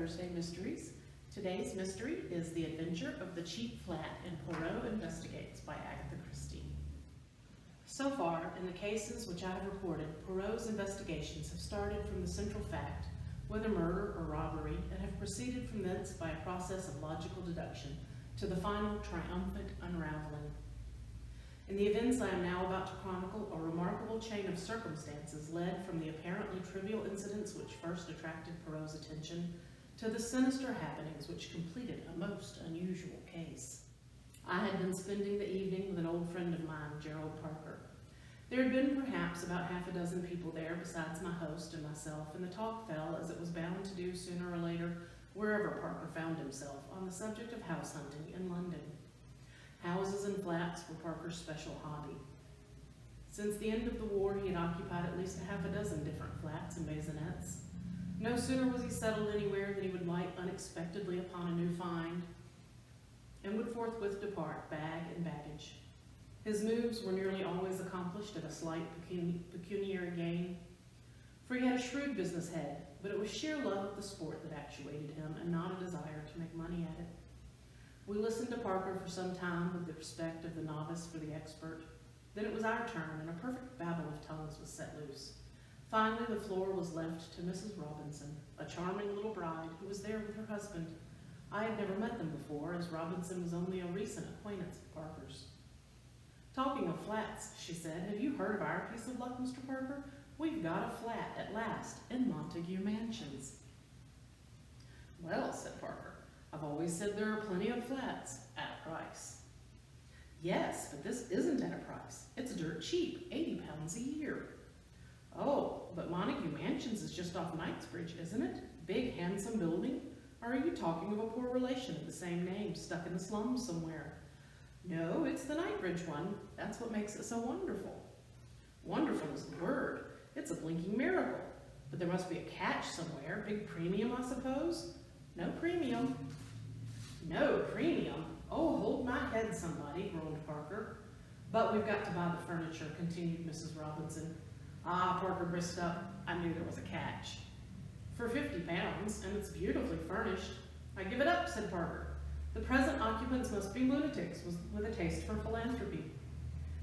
Thursday Mysteries. Today's mystery is The Adventure of the Cheap Flat in Poirot Investigates by Agatha Christie. So far, in the cases which I have reported, Poirot's investigations have started from the central fact, whether murder or robbery, and have proceeded from thence by a process of logical deduction to the final triumphant unraveling. In the events I am now about to chronicle, a remarkable chain of circumstances led from the apparently trivial incidents which first attracted Poirot's attention to the sinister happenings which completed a most unusual case. I had been spending the evening with an old friend of mine, Gerald Parker. There had been perhaps about half a dozen people there besides my host and myself, and the talk fell, as it was bound to do sooner or later, wherever Parker found himself, on the subject of house hunting in London. Houses and flats were Parker's special hobby. Since the end of the war, he had occupied at least half a dozen different flats and maisonettes. No sooner was he settled anywhere than he would light unexpectedly upon a new find, and would forthwith depart, bag and baggage. His moves were nearly always accomplished at a slight pecuniary gain, for he had a shrewd business head, but it was sheer love of the sport that actuated him, and not a desire to make money at it. We listened to Parker for some time with the respect of the novice for the expert. Then it was our turn, and a perfect babel of tongues was set loose. Finally, the floor was left to Mrs. Robinson, a charming little bride who was there with her husband. I had never met them before, as Robinson was only a recent acquaintance of Parker's. "Talking of flats," she said, "have you heard of our piece of luck, Mr. Parker? We've got a flat at last in Montague Mansions." "Well," said Parker, "I've always said there are plenty of flats at a price." "Yes, but this isn't at a price. It's dirt cheap, £80 a year." "Oh, but Montague Mansions is just off Knightsbridge, isn't it? Big, handsome building? Or are you talking of a poor relation of the same name stuck in the slums somewhere?" "No, it's the Knightsbridge one. That's what makes it so wonderful." "Wonderful is the word. It's a blinking miracle. But there must be a catch somewhere. Big premium, I suppose?" "No premium." "No premium? Oh, hold my head, somebody," groaned Parker. "But we've got to buy the furniture," continued Mrs. Robinson. "Ah," Parker brisked up, "I knew there was a catch." "For £50, and it's beautifully furnished." "I give it up," said Parker. "The present occupants must be lunatics with a taste for philanthropy."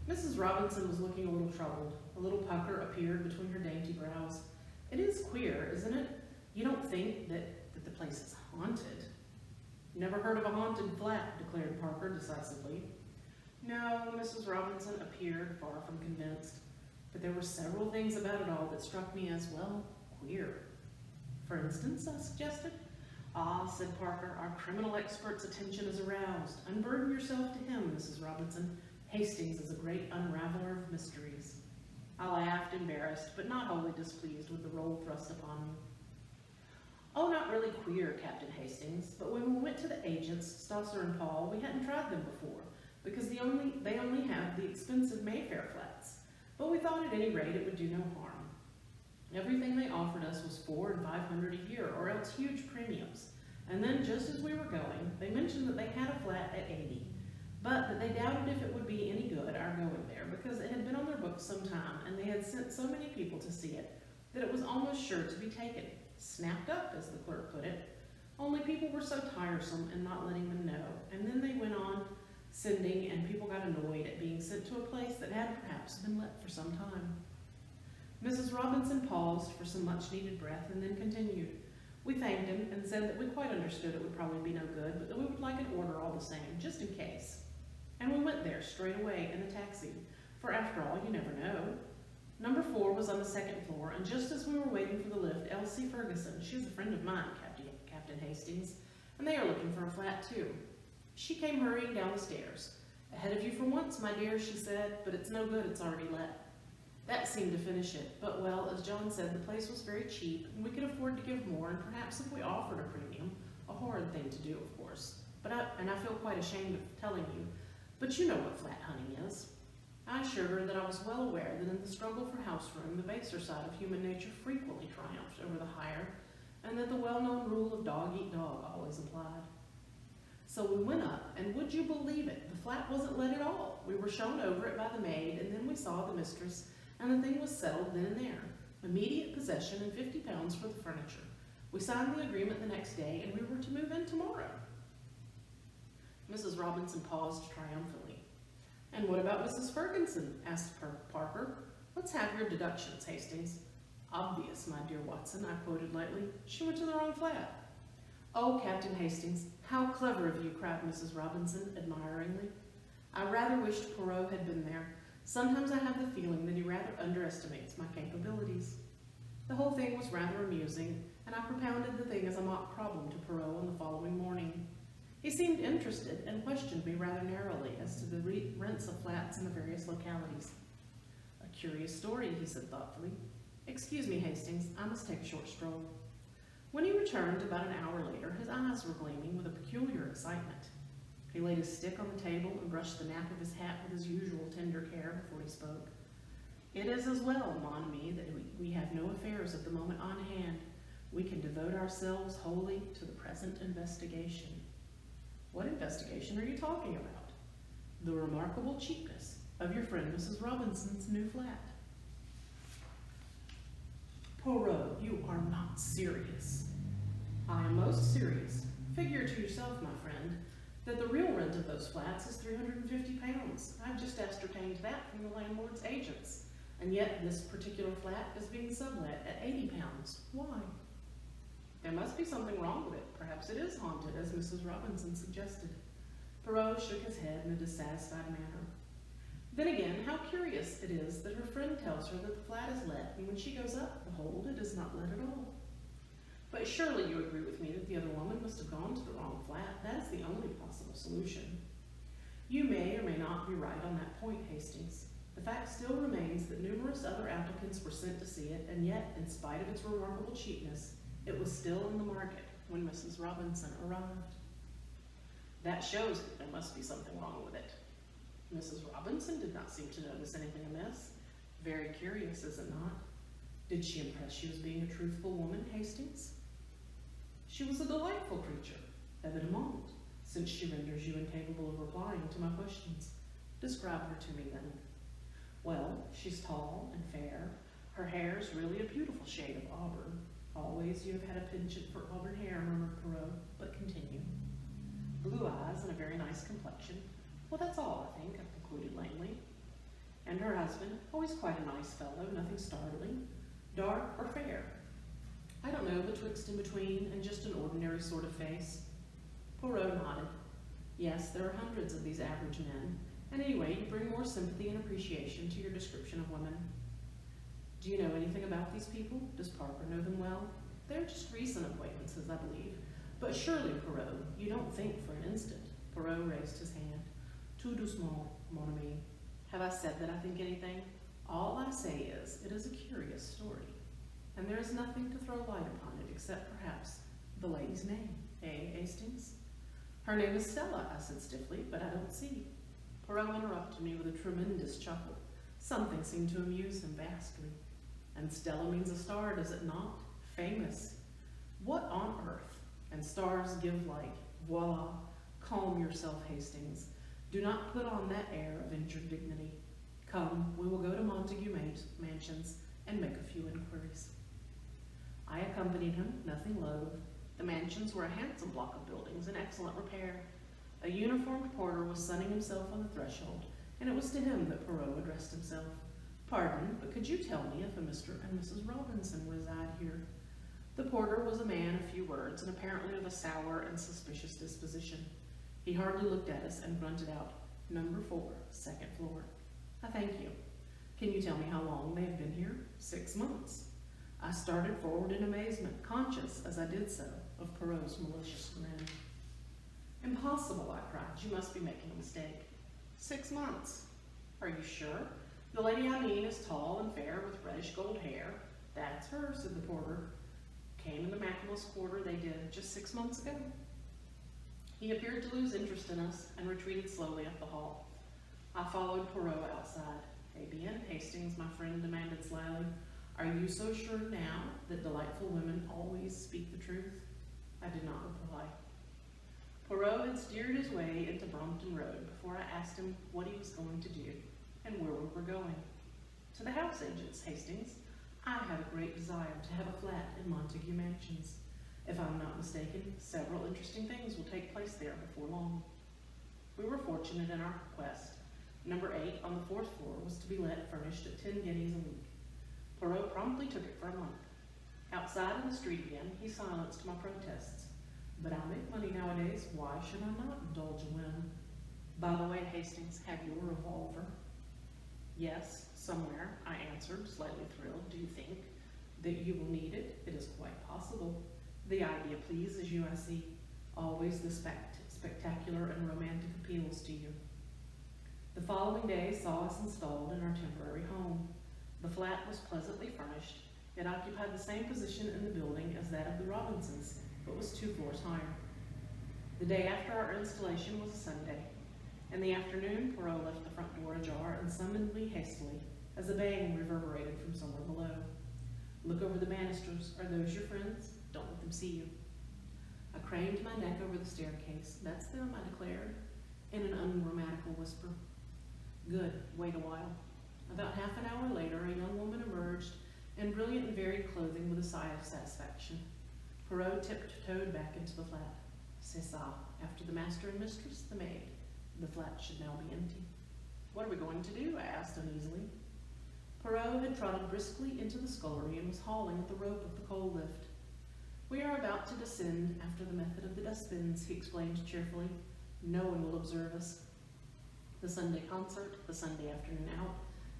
Mrs. Robinson was looking a little troubled. A little pucker appeared between her dainty brows. "It is queer, isn't it? You don't think that the place is haunted?" "Never heard of a haunted flat," declared Parker decisively. No, Mrs. Robinson appeared far from convinced, but there were several things about it all that struck me as, well, queer. "For instance," I suggested. "Ah," said Parker, "our criminal expert's attention is aroused. Unburden yourself to him, Mrs. Robinson. Hastings is a great unraveler of mysteries." I laughed, embarrassed, but not wholly displeased with the role thrust upon me. "Oh, not really queer, Captain Hastings, but when we went to the agents, Stosser and Paul, we hadn't tried them before, because they only have the expensive Mayfair flats. But we thought at any rate it would do no harm. Everything they offered us was $400 and $500 a year, or else huge premiums. And then, just as we were going, they mentioned that they had a flat at 80, but that they doubted if it would be any good, our going there, because it had been on their books some time, and they had sent so many people to see it, that it was almost sure to be taken. Snapped up, as the clerk put it. Only people were so tiresome in not letting them know, and then they went on sending, and people got annoyed at being sent to a place that had perhaps been let for some time." Mrs. Robinson paused for some much-needed breath, and then continued. "We thanked him and said that we quite understood it would probably be no good, but that we would like an order all the same, just in case. And we went there straight away in a taxi, for after all, you never know. Number 4 was on the second floor, and just as we were waiting for the lift, Elsie Ferguson, she's a friend of mine, Captain Hastings, and they are looking for a flat too. She came hurrying down the stairs. 'Ahead of you for once, my dear,' she said, 'but it's no good, it's already let.' That seemed to finish it, but, well, as John said, the place was very cheap, and we could afford to give more, and perhaps if we offered a premium, a horrid thing to do, of course, and I feel quite ashamed of telling you, but you know what flat hunting is." I assured her that I was well aware that in the struggle for house room, the baser side of human nature frequently triumphed over the higher, and that the well-known rule of dog eat dog always applied. So we went up, and would you believe it, the flat wasn't let at all. We were shown over it by the maid, and then we saw the mistress, and the thing was settled then and there. Immediate possession and £50 for the furniture. We signed the agreement the next day, and we were to move in tomorrow. Mrs. Robinson paused triumphantly. "And what about Mrs. Ferguson?" asked Parker. "Let's have your deductions, Hastings." "Obvious, my dear Watson," I quoted lightly. "She went to the wrong flat." "Oh, Captain Hastings, how clever of you," cried Mrs. Robinson admiringly. "I rather wished Poirot had been there. Sometimes I have the feeling that he rather underestimates my capabilities." The whole thing was rather amusing, and I propounded the thing as a mock problem to Poirot on the following morning. He seemed interested and questioned me rather narrowly as to the rents of flats in the various localities. "A curious story," he said thoughtfully. "Excuse me, Hastings, I must take a short stroll." When he returned about an hour later, his eyes were gleaming with a peculiar excitement. He laid his stick on the table and brushed the nap of his hat with his usual tender care before he spoke. "It is as well, mon ami, that we have no affairs at the moment on hand. We can devote ourselves wholly to the present investigation." "What investigation are you talking about?" "The remarkable cheapness of your friend Mrs. Robinson's new flat." "Poirot, you are not serious." "I am most serious. Figure to yourself, my friend, that the real rent of those flats is £350. I've just ascertained that from the landlord's agents, and yet this particular flat is being sublet at £80. Why?" "There must be something wrong with it. Perhaps it is haunted, as Mrs. Robinson suggested." Poirot shook his head in a dissatisfied manner. "Then again, how curious it is that her friend tells her that the flat is let, and when she goes up, behold, it is not let at all. But surely you agree with me that the other woman must have gone to the wrong flat. That is the only possible solution." "You may or may not be right on that point, Hastings. The fact still remains that numerous other applicants were sent to see it, and yet, in spite of its remarkable cheapness, it was still in the market when Mrs. Robinson arrived." "That shows that there must be something wrong with it." "Mrs. Robinson did not seem to notice anything amiss. Very curious, is it not? Did she impress you as being a truthful woman, Hastings?" "She was a delightful creature, evidemment, since she renders you incapable of replying to my questions. Describe her to me, then." "Well, she's tall and fair. Her hair is really a beautiful shade of auburn." "Always you have had a penchant for auburn hair," murmured Poirot, "but continue." "Blue eyes and a very nice complexion. Well, that's all, I think," I concluded lamely. "And her husband, always quite a nice fellow, nothing startling. Dark or fair?" "I don't know, betwixt and between, and just an ordinary sort of face." Poirot nodded. "Yes, there are hundreds of these average men, and anyway, you bring more sympathy and appreciation to your description of women." "Do you know anything about these people? Does Parker know them well?" "They're just recent acquaintances, I believe. But surely, Poirot, you don't think for an instant—" Poirot raised his hand. "Tout doucement, mon ami. Have I said that I think anything? All I say is, it is a curious story, and there is nothing to throw light upon it except, perhaps, the lady's name. Eh, Hastings?" "Her name is Stella," I said stiffly, "but I don't see." Poirot interrupted me with a tremendous chuckle. Something seemed to amuse him vastly. "And Stella means a star, does it not? Famous. What on earth? And stars give light. Voila. Calm yourself, Hastings. Do not put on that air of injured dignity. Come, we will go to Montague Mansions and make a few inquiries." I accompanied him, nothing loath. The mansions were a handsome block of buildings in excellent repair. A uniformed porter was sunning himself on the threshold, and it was to him that Poirot addressed himself. "Pardon, but could you tell me if a Mr. and Mrs. Robinson reside here?" The porter was a man of few words, and apparently of a sour and suspicious disposition. He hardly looked at us and grunted out, "Number 4, second floor." "I thank you. Can you tell me how long they have been here?" "6 months." I started forward in amazement, conscious, as I did so, of Poirot's malicious grin. "Impossible," I cried. "You must be making a mistake." 6 months. "Are you sure? The lady I mean is tall and fair with reddish gold hair." "That's her," said the porter. "Came in the Maximus quarter, they did, just 6 months ago." He appeared to lose interest in us and retreated slowly up the hall. I followed Poirot outside. "Eh bien, Hastings," my friend demanded slyly, "are you so sure now that delightful women always speak the truth?" I did not reply. Poirot had steered his way into Brompton Road before I asked him what he was going to do and where we were going. "To the house agent's, Hastings. I have a great desire to have a flat in Montague Mansions. If I'm not mistaken, several interesting things will take place there before long. We were fortunate in our quest. Number 8 on the 4th floor was to be let furnished at 10 guineas a week. Poirot promptly took it for a month. Outside in the street again, he silenced my protests. But I make money nowadays, why should I not indulge a whim? By the way, Hastings, have you a revolver? Yes, somewhere, I answered, slightly thrilled. Do you think that you will need it? It is quite possible. The idea pleases you, I see. Always the spectacular and romantic appeals to you. The following day saw us installed in our temporary home. The flat was pleasantly furnished. It occupied the same position in the building as that of the Robinsons, but was 2 floors higher. The day after our installation was a Sunday. In the afternoon, Poirot left the front door ajar and summoned me hastily, as a bang reverberated from somewhere below. Look over the banisters. Are those your friends? Don't let them see you. I craned my neck over the staircase. That's them, I declared, in an ungrammatical whisper. Good, wait a while. About half an hour later, a young woman emerged in brilliant and varied clothing with a sigh of satisfaction. Poirot tiptoed back into the flat. C'est ça. After the master and mistress, the maid. The flat should now be empty. What are we going to do? I asked uneasily. Poirot had trotted briskly into the scullery and was hauling at the rope of the coal lift. We are about to descend after the method of the dustbins, he explained cheerfully. No one will observe us. The Sunday concert, the Sunday afternoon out,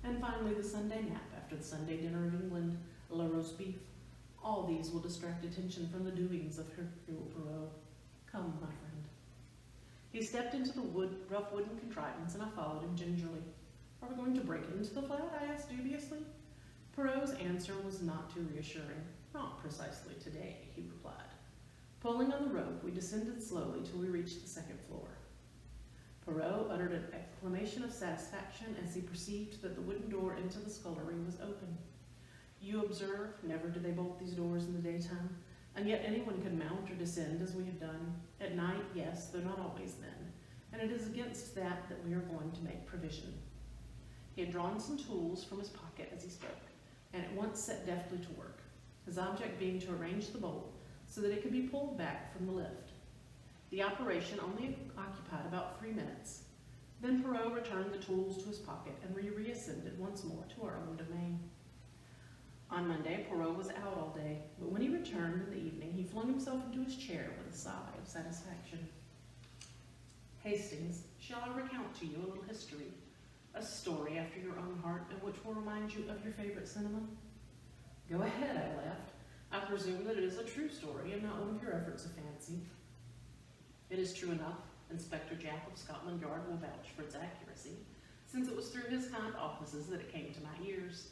and finally the Sunday nap after the Sunday dinner of England, la roast beef. All these will distract attention from the doings of Hercule Poirot. Come, my friend. He stepped into the rough wooden contrivance, and I followed him gingerly. Are we going to break into the flat? I asked dubiously. Poirot's answer was not too reassuring. Not precisely today, he replied. Pulling on the rope, we descended slowly till we reached the 2nd floor. Poirot uttered an exclamation of satisfaction as he perceived that the wooden door into the scullery was open. You observe, never do they bolt these doors in the daytime, and yet anyone can mount or descend as we have done. At night, yes, though not always then, and it is against that we are going to make provision. He had drawn some tools from his pocket as he spoke, and at once set deftly to work, his object being to arrange the bolt so that it could be pulled back from the lift. The operation only occupied about 3 minutes. Then Poirot returned the tools to his pocket, and we reascended once more to our own domain. On Monday, Poirot was out all day, but when he returned in the evening, he flung himself into his chair with a sigh of satisfaction. Hastings, shall I recount to you a little history, a story after your own heart, and which will remind you of your favorite cinema? Go ahead, I laughed. I presume that it is a true story and not one of your efforts of fancy. It is true enough. Inspector Jack of Scotland Yard will vouch for its accuracy, since it was through his kind offices that it came to my ears.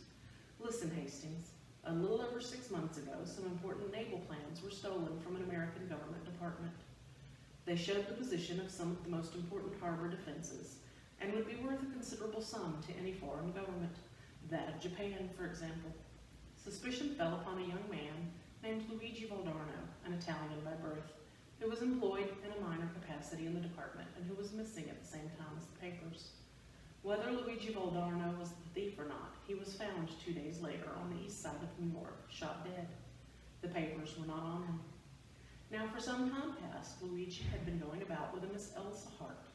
Listen, Hastings. A little over 6 months ago, some important naval plans were stolen from an American government department. They showed the position of some of the most important harbor defenses, and would be worth a considerable sum to any foreign government, that of Japan, for example. Suspicion fell upon a young man named Luigi Valdarno, an Italian by birth, who was employed in a minor capacity in the department and who was missing at the same time as the papers. Whether Luigi Valdarno was the thief or not, he was found 2 days later on the east side of New York, shot dead. The papers were not on him. Now, for some time past, Luigi had been going about with a Miss Elsa Hart,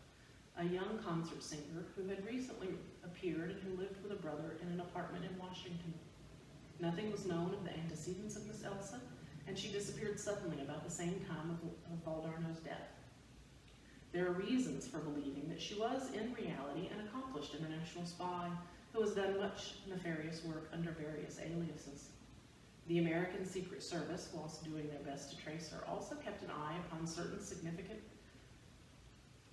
a young concert singer who had recently appeared and who lived with a brother in an apartment in Washington. Nothing was known of the antecedents of Miss Elsa, and she disappeared suddenly about the same time of Valdarno's death. There are reasons for believing that she was, in reality, an accomplished international spy who has done much nefarious work under various aliases. The American Secret Service, whilst doing their best to trace her, also kept an eye upon certain significant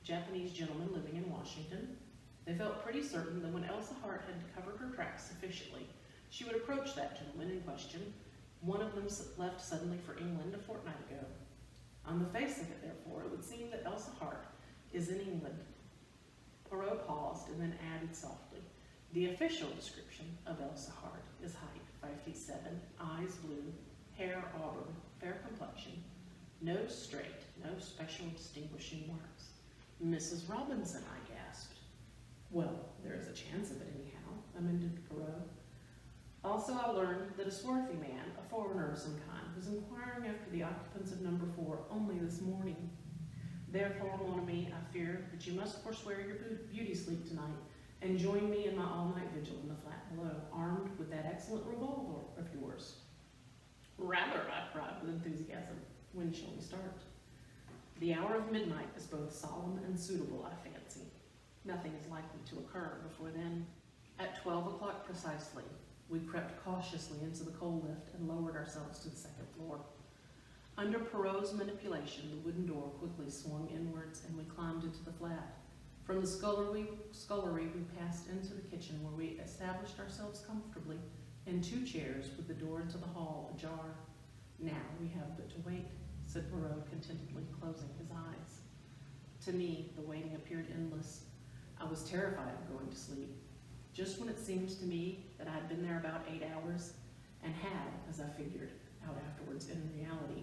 Japanese gentlemen living in Washington. They felt pretty certain that when Elsa Hart had covered her tracks sufficiently, she would approach that gentleman in question. One of them left suddenly for England a fortnight ago. On the face of it, therefore, it would seem that Elsa Hart is in England. Poirot paused and then added softly, the official description of Elsa Hart is height 5'7", eyes blue, hair auburn, fair complexion, nose straight, no special distinguishing marks. Mrs. Robinson, I gasped. Well, there is a chance of it anyhow, amended Poirot. Also, I learned that a swarthy man, a foreigner of some kind, was inquiring after the occupants of number 4 only this morning. Therefore, mon ami, I fear that you must forswear your beauty sleep tonight and join me in my all-night vigil in the flat below, armed with that excellent revolver of yours. Rather, I cried with enthusiasm. When shall we start? The hour of midnight is both solemn and suitable, I fancy. Nothing is likely to occur before then. At 12 o'clock precisely, we crept cautiously into the coal lift and lowered ourselves to the second floor. Under Poirot's manipulation, the wooden door quickly swung inwards and we climbed into the flat. From the scullery, we passed into the kitchen where we established ourselves comfortably in 2 chairs with the door into the hall ajar. Now we have but to wait, said Poirot contentedly, closing his eyes. To me, the waiting appeared endless. I was terrified of going to sleep. Just when it seemed to me that I had been there about 8 hours, and had, as I figured out afterwards in reality.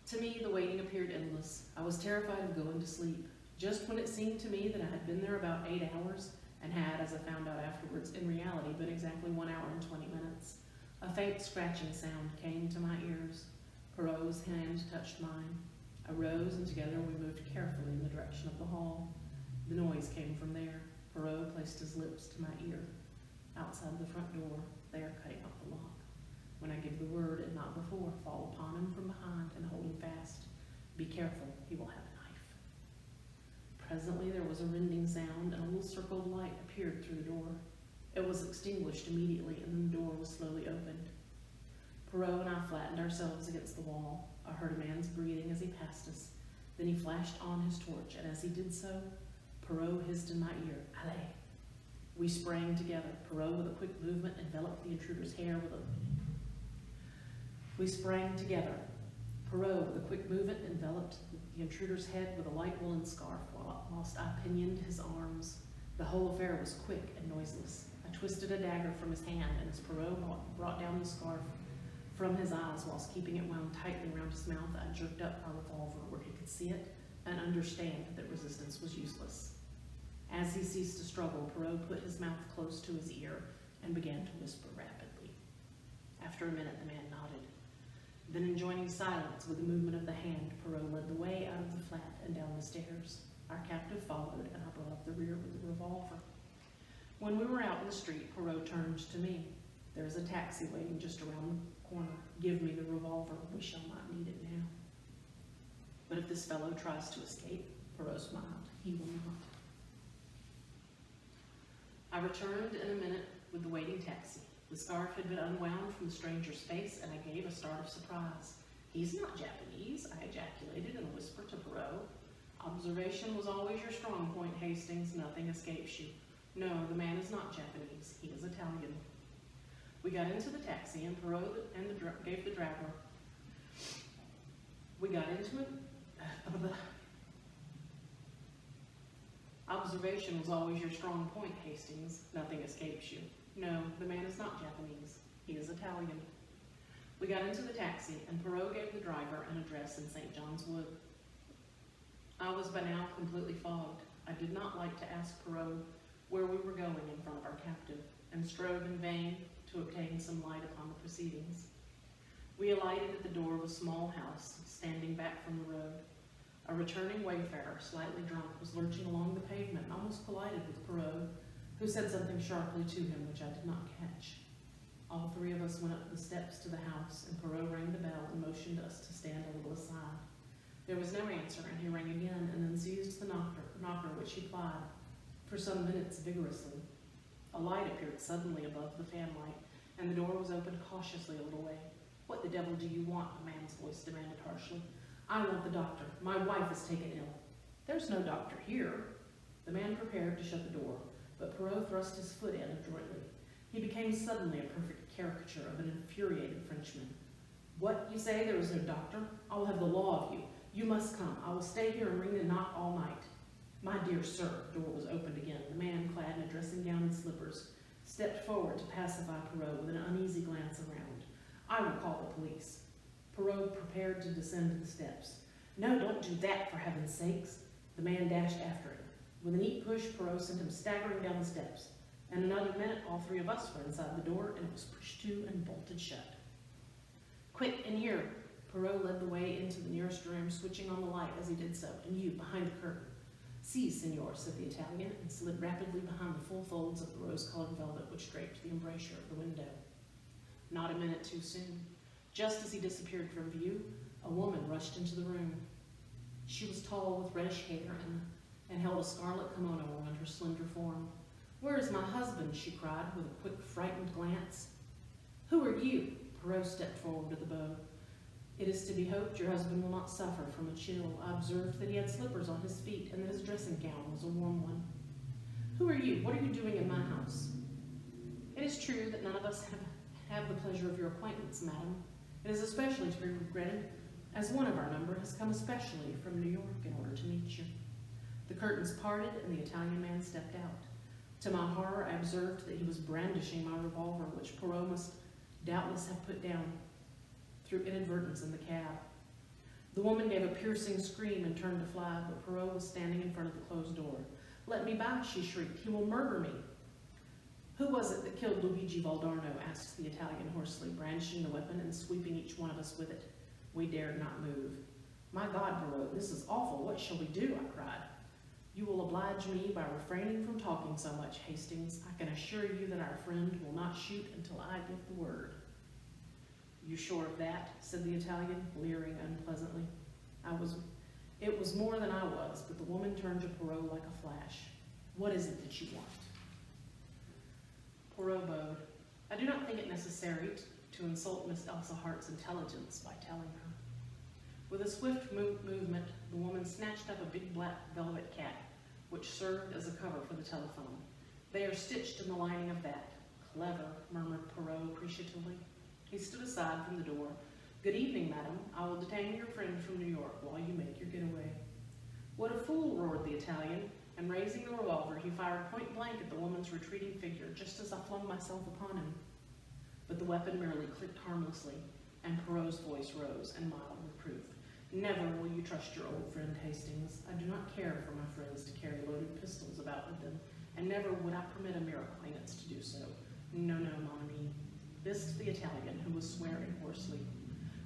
To me, the waiting appeared endless. I was terrified of going to sleep. Just when it seemed to me that I had been there about 8 hours, and had, as I found out afterwards in reality, been exactly 1 hour and 20 minutes, a faint scratching sound came to my ears. Poirot's hand touched mine. I rose, and together we moved carefully in the direction of the hall. The noise came from there. Poirot placed his lips to my ear. Outside the front door, they are cutting up the lock. When I give the word, and not before, fall upon him from behind and hold him fast. Be careful, he will have a knife. Presently there was a rending sound, and a little circle of light appeared through the door. It was extinguished immediately, and then the door was slowly opened. Poirot and I flattened ourselves against the wall. I heard a man's breathing as he passed us. Then he flashed on his torch, and as he did so, Poirot hissed in my ear, "Allez!" We sprang together. Poirot, with a quick movement, enveloped the intruder's hair with a... We sprang together. Poirot, with a quick movement, enveloped the intruder's head with a light woolen scarf, whilst I pinioned his arms. The whole affair was quick and noiseless. I twisted a dagger from his hand, and as Poirot brought down the scarf from his eyes, whilst keeping it wound tightly round his mouth, I jerked up my revolver where he could see it and understand that resistance was useless. As he ceased to struggle, Poirot put his mouth close to his ear and began to whisper rapidly. After a minute, the man nodded. Then, enjoining silence with a movement of the hand, Poirot led the way out of the flat and down the stairs. Our captive followed, and I brought up the rear with the revolver. When we were out in the street, Poirot turned to me. "There is a taxi waiting just around the corner. Give me the revolver. We shall not need it now." But if this fellow tries to escape, Poirot smiled, he will not. I returned in a minute with the waiting taxi. The scarf had been unwound from the stranger's face, and I gave a start of surprise. "He's not Japanese," I ejaculated in a whisper to Poirot. "Observation was always your strong point, Hastings. Nothing escapes you. No, the man is not Japanese. He is Italian." We got into the taxi, and Poirot gave the driver. We got into it. "Observation was always your strong point, Hastings. Nothing escapes you. No, the man is not Japanese. He is Italian." We got into the taxi, and Poirot gave the driver an address in St. John's Wood. I was by now completely fogged. I did not like to ask Poirot where we were going in front of our captive, and strove in vain to obtain some light upon the proceedings. We alighted at the door of a small house standing back from the road. A returning wayfarer, slightly drunk, was lurching along the pavement and almost collided with Poirot, who said something sharply to him which I did not catch. All 3 of us went up the steps to the house, and Poirot rang the bell and motioned us to stand a little aside. There was no answer, and he rang again, and then seized the knocker which he plied for some minutes vigorously. A light appeared suddenly above the fanlight, and the door was opened cautiously a little way. "What the devil do you want?" a man's voice demanded harshly. "I want the doctor. My wife is taken ill." "There's no doctor here." The man prepared to shut the door, but Poirot thrust his foot in adroitly. He became suddenly a perfect caricature of an infuriated Frenchman. "What, you say there is no doctor? I will have the law of you. You must come. I will stay here and ring the knock all night." "My dear sir," the door was opened again. The man, clad in a dressing gown and slippers, stepped forward to pacify Poirot with an uneasy glance around. "I will call the police." Poirot prepared to descend the steps. "No, don't do that, for heaven's sakes." The man dashed after him. With a neat push, Poirot sent him staggering down the steps. In another minute, all three of us were inside the door, and it was pushed to and bolted shut. "Quick, in here!" Poirot led the way into the nearest room, switching on the light as he did so. "And you, behind the curtain." "Si, senor," said the Italian, and slid rapidly behind the full folds of the rose-colored velvet which draped the embrasure of the window. Not a minute too soon. Just as he disappeared from view, a woman rushed into the room. She was tall, with reddish hair, and held a scarlet kimono around her slender form. "Where is my husband?" she cried, with a quick, frightened glance. "Who are you?" Poirot stepped forward to the bow. "It is to be hoped your husband will not suffer from a chill. I observed that he had slippers on his feet and that his dressing gown was a warm one." "Who are you? What are you doing in my house?" "It is true that none of us have the pleasure of your acquaintance, madam. It is especially to be regretted, as one of our number has come especially from New York in order to meet you." The curtains parted and the Italian man stepped out. To my horror, I observed that he was brandishing my revolver, which Poirot must doubtless have put down through inadvertence in the cab. The woman gave a piercing scream and turned to fly, but Poirot was standing in front of the closed door. "Let me by," she shrieked. "He will murder me." "Who was it that killed Luigi Valdarno?" asked the Italian hoarsely, brandishing the weapon and sweeping each one of us with it. We dared not move. "My God, Poirot, this is awful. What shall we do?" I cried. "You will oblige me by refraining from talking so much, Hastings. I can assure you that our friend will not shoot until I give the word." "You sure of that?" said the Italian, leering unpleasantly. It was more than I was, but the woman turned to Poirot like a flash. "What is it that you want?" Poirot bowed. "I do not think it necessary to insult Miss Elsa Hart's intelligence by telling her." With a swift movement, the woman snatched up a big black velvet cap, which served as a cover for the telephone. "They are stitched in the lining of that." "Clever," murmured Poirot appreciatively. He stood aside from the door. "Good evening, madam. I will detain your friend from New York while you make your getaway." "What a fool!" roared the Italian, and raising the revolver, he fired point blank at the woman's retreating figure just as I flung myself upon him. But the weapon merely clicked harmlessly, and Poirot's voice rose in mild reproof. "Never will you trust your old friend Hastings. I do not care for my friends to carry loaded pistols about with them, and never would I permit a mere acquaintance to do so. No, mon ami," hissed the Italian, who was swearing hoarsely.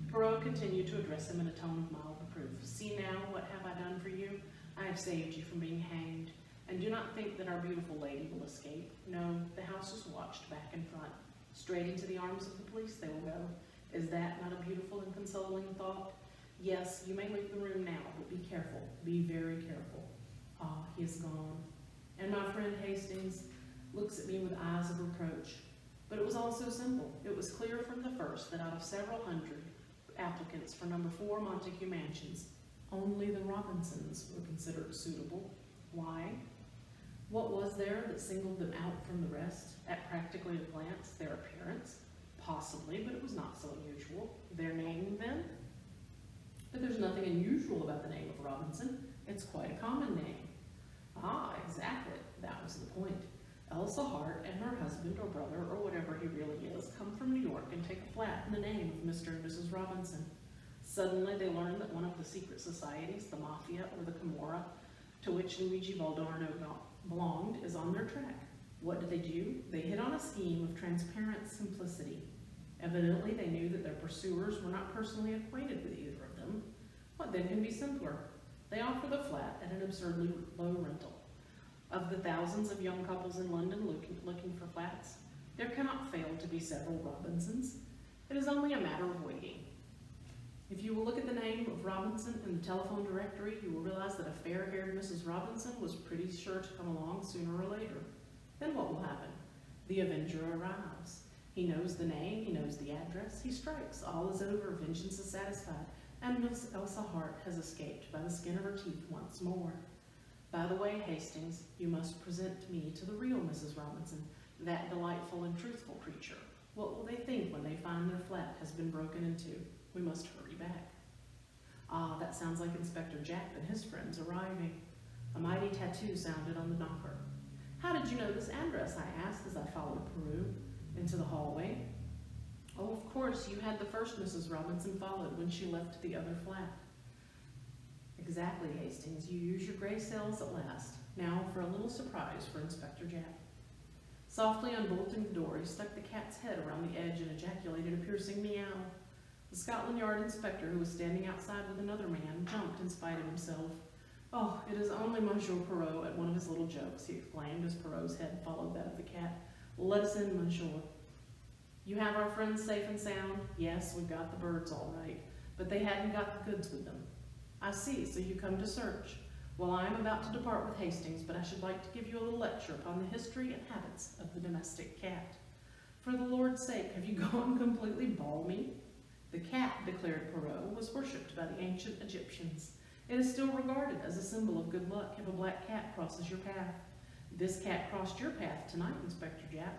Poirot continued to address him in a tone of mild reproof. "See now, what have I done for you? I have saved you from being hanged, and do not think that our beautiful lady will escape. No, the house is watched back and front. Straight into the arms of the police they will go. Is that not a beautiful and consoling thought? Yes, you may leave the room now, but be careful, be very careful. Ah, he is gone. And my friend Hastings looks at me with eyes of reproach. But it was all so simple. It was clear from the first that out of several hundred applicants for number 4 Montague Mansions, only the Robinsons were considered suitable. Why? What was there that singled them out from the rest? At practically a glance, their appearance? Possibly, but it was not so unusual. Their name, then? But there's nothing unusual about the name of Robinson. It's quite a common name. Ah, exactly. That was the point. Elsa Hart and her husband or brother, or whatever he really is, come from New York and take a flat in the name of Mr. and Mrs. Robinson. Suddenly they learn that one of the secret societies, the Mafia or the Camorra, to which Luigi Valdarno belonged, is on their track. What do? They hit on a scheme of transparent simplicity. Evidently they knew that their pursuers were not personally acquainted with either of them. What then can be simpler? They offer the flat at an absurdly low rental. Of the thousands of young couples in London looking for flats, there cannot fail to be several Robinsons. It is only a matter of waiting. If you will look at the name of Robinson in the telephone directory, you will realize that a fair-haired Mrs. Robinson was pretty sure to come along sooner or later. Then what will happen? The avenger arrives. He knows the name, he knows the address, he strikes. All is over, vengeance is satisfied, and Miss Elsa Hart has escaped by the skin of her teeth once more. By the way, Hastings, you must present me to the real Mrs. Robinson, that delightful and truthful creature. What will they think when they find their flat has been broken into? We must hurry back. Ah, that sounds like Inspector Jack and his friends arriving. A mighty tattoo sounded on the knocker. How did you know this address? I asked as I followed Peru into the hallway. Oh, of course, you had the first Mrs. Robinson followed when she left the other flat. Exactly, Hastings. You use your gray cells at last. Now for a little surprise for Inspector Jack. Softly unbolting the door, he stuck the cat's head around the edge and ejaculated a piercing meow. The Scotland Yard inspector, who was standing outside with another man, jumped in spite of himself. "Oh, it is only Monsieur Poirot at one of his little jokes," he exclaimed as Poirot's head followed that of the cat. "Let us in, monsieur." "You have our friends safe and sound?" "Yes, we've got the birds all right, but they hadn't got the goods with them." "I see, so you come to search. Well, I am about to depart with Hastings, but I should like to give you a little lecture upon the history and habits of the domestic cat." "For the Lord's sake, have you gone completely balmy?" "The cat," declared Poirot, "was worshipped by the ancient Egyptians. It is still regarded as a symbol of good luck if a black cat crosses your path. This cat crossed your path tonight, Inspector Jack.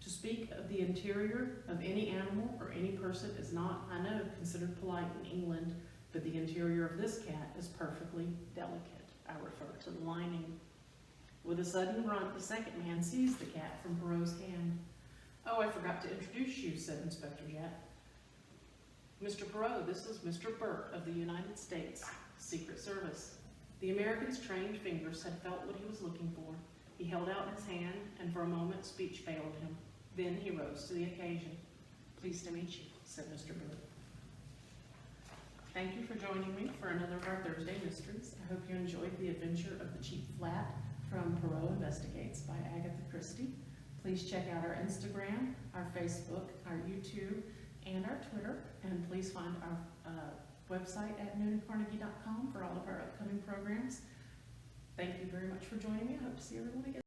To speak of the interior of any animal or any person is not, I know, considered polite in England, but the interior of this cat is perfectly delicate. I refer to the lining." With a sudden grunt, the second man seized the cat from Poirot's hand. "Oh, I forgot to introduce you," said Inspector Jack. "Mr. Poirot, this is Mr. Burt of the United States Secret Service." The American's trained fingers had felt what he was looking for. He held out his hand, and for a moment speech failed him. Then he rose to the occasion. "Pleased to meet you," said Mr. Burt. "Thank you for joining me for another of our Thursday mysteries. I hope you enjoyed The Adventure of the Cheap Flat from Poirot Investigates by Agatha Christie. Please check out our Instagram, our Facebook, our YouTube, and our Twitter, and please find our website at noonandcarnegie.com for all of our upcoming programs. Thank you very much for joining me. I hope to see everyone again.